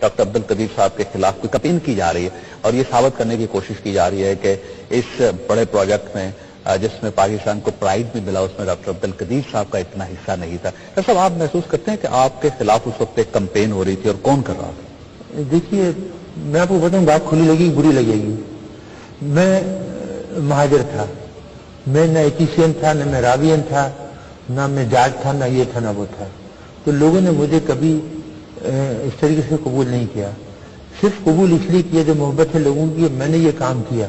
Doctor عبد القدیر صاحب کے خلاف کوئی کمپین کی جا رہی ہے اور یہ ثابت کرنے کی کوشش کی جا رہی ہے کہ اس بڑے پروجیکٹ میں جس میں پاکستان کو پرائیڈ بھی ملا اس میں ڈاکٹر عبد القدیر صاحب کا اتنا حصہ نہیں تھا. ڈاکٹر صاحب آپ محسوس کرتے ہیں کہ آپ کے خلاف اس وقت ایک کمپین ہو رہی تھی اور کون کر رہا تھا؟ دیکھیے میں آپ کو بتاؤں بات کھلی لگے گی بری لگے گی. میں مہاجر تھا, میں نہ ایتھیسین تھا, نہ میں راوین تھا, نہ میں جاٹ تھا, نہ یہ تھا نہ وہ تھا. تو لوگوں نے مجھے کبھی اس طریقے سے قبول نہیں کیا. صرف قبول اس لیے کیا جو محبت ہے لوگوں کی, میں نے یہ کام کیا.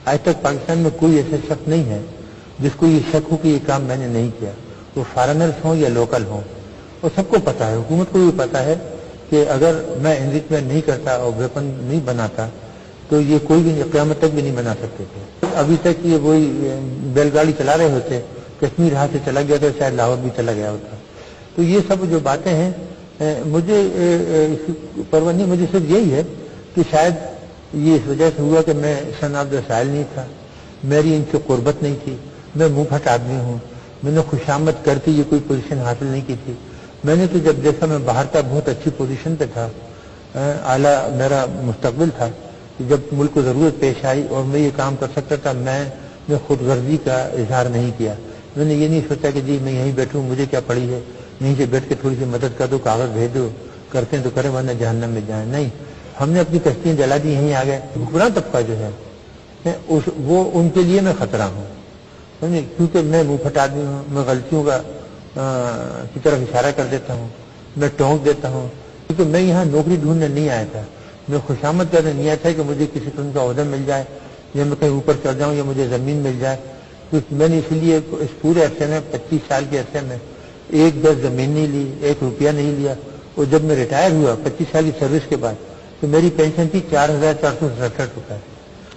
آج تک پاکستان میں کوئی ایسا شخص نہیں ہے جس کو یہ شک ہو کہ یہ کام میں نے نہیں کیا, وہ فارنرز ہوں یا لوکل ہوں. اور سب کو پتا ہے, حکومت کو بھی پتا ہے کہ اگر میں انریچمنٹ نہیں کرتا اور ویپن نہیں بناتا تو یہ کوئی بھی قیامت تک بھی نہیں بنا سکتے تھے. ابھی تک یہ وہی بیل گاڑی چلا رہے ہوتے, کشمیر ہاتھ سے چلا گیا تو شاید لاہور بھی چلا گیا ہوتا. تو یہ سب جو باتیں ہیں مجھے پرواہ نہیں, مجھے صرف یہی ہے کہ شاید یہ اس وجہ سے ہوا کہ میں سن آف دا سائل نہیں تھا, میری ان سے قربت نہیں تھی, میں منہ پھٹ آدمی ہوں, میں نے خوشامد کر کے یہ کوئی پوزیشن حاصل نہیں کی تھی. میں نے تو جب دیکھا میں باہر کا بہت اچھی پوزیشن پہ تھا, اعلیٰ میرا مستقبل تھا, جب ملک کو ضرورت پیش آئی اور میں یہ کام کر سکتا تھا, میں نے خود غرضی کا اظہار نہیں کیا. میں نے یہ نہیں سوچا کہ جی میں یہیں بیٹھوں, مجھے کیا پڑی ہے, یہیں سے بیٹھ کے تھوڑی سی مدد کر دو, کاغذ بھیج دو, کرتے ہیں تو کریں ورنہ جہنم میں جائیں. نہیں, ہم نے اپنی کشتیاں جلا دی, یہیں آ گئے. حکمران طبقہ جو ہے وہ ان کے لیے میں خطرہ ہوں, کیونکہ میں منہ پھٹ آدمی ہوں, میں غلطیوں کی طرف اشارہ کر دیتا ہوں, میں ٹونک دیتا ہوں. کیونکہ میں یہاں نوکری ڈھونڈنے نہیں آیا تھا, میں خوشامد کرنے نہیں آیا تھا کہ مجھے کسی قسم کا عہدہ مل جائے یا میں کہیں اوپر چڑھ جاؤں یا مجھے زمین مل جائے. کیونکہ میں نے اسی لیے اس پورے عرصے میں 25 سال کے عرصے میں 1 گز زمین نہیں لی, 1 روپیہ نہیں لیا. اور جب میں ریٹائر ہوا 25 سال کی سروس کے بعد تو میری پینشن تھی 4,467 روپئے.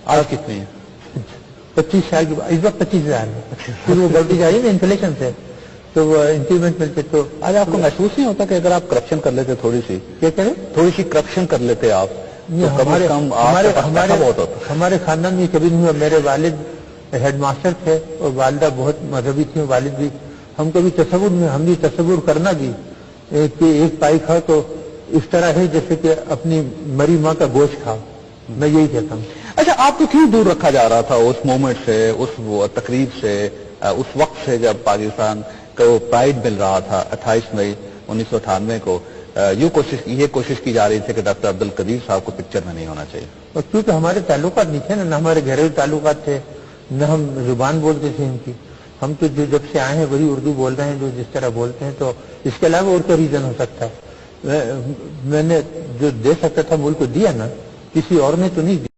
آج کتنی ہے؟ 25 سال کے بعد اس وقت 25,000 ہے. پھر وہ بڑھتی جا رہی ہے نا انفلیشن سے, تو وہ انکریمنٹ ملتے. تو آج آپ کو محسوس نہیں ہوتا کہ اگر آپ کرپشن کر لیتے, تھوڑی سی کیا کریں, تھوڑی سی کرپشن کر لیتے آپ, ہمارے خاندان میں کبھی نہیں ہوا. میرے والد ہیڈ ماسٹر تھے اور والدہ بہت مذہبی تھی, والد بھی. ہم کبھی تصور میں, ہم بھی تصور کرنا بھی کہ ایک پائی کھاؤ تو اس طرح ہے جیسے کہ اپنی مری ماں کا گوشت کھاؤ. میں یہی کہتا ہوں. اچھا, آپ کو کیوں دور رکھا جا رہا تھا اس مومنٹ سے, اس تقریب سے, اس وقت سے جب پاکستان کو پرائیڈ مل رہا تھا 28 مئی 1998 کو؟ یہ کوشش کی جا رہی تھی کہ ڈاکٹر عبد القدیر صاحب کو پکچر میں نہیں ہونا چاہیے. اور کیونکہ ہمارے تعلقات نہیں تھے نہ ہمارے گھریلو تعلقات تھے, نہ ہم زبان بولتے تھے ان کی. ہم تو جو جب سے آئے ہیں وہی اردو بول رہے ہیں جو جس طرح بولتے ہیں. تو اس کے علاوہ اور کیا ریزن ہو سکتا ہے؟ میں نے جو دے سکتا تھا ملک کو دیا نا, کسی اور نے تو نہیں دیا.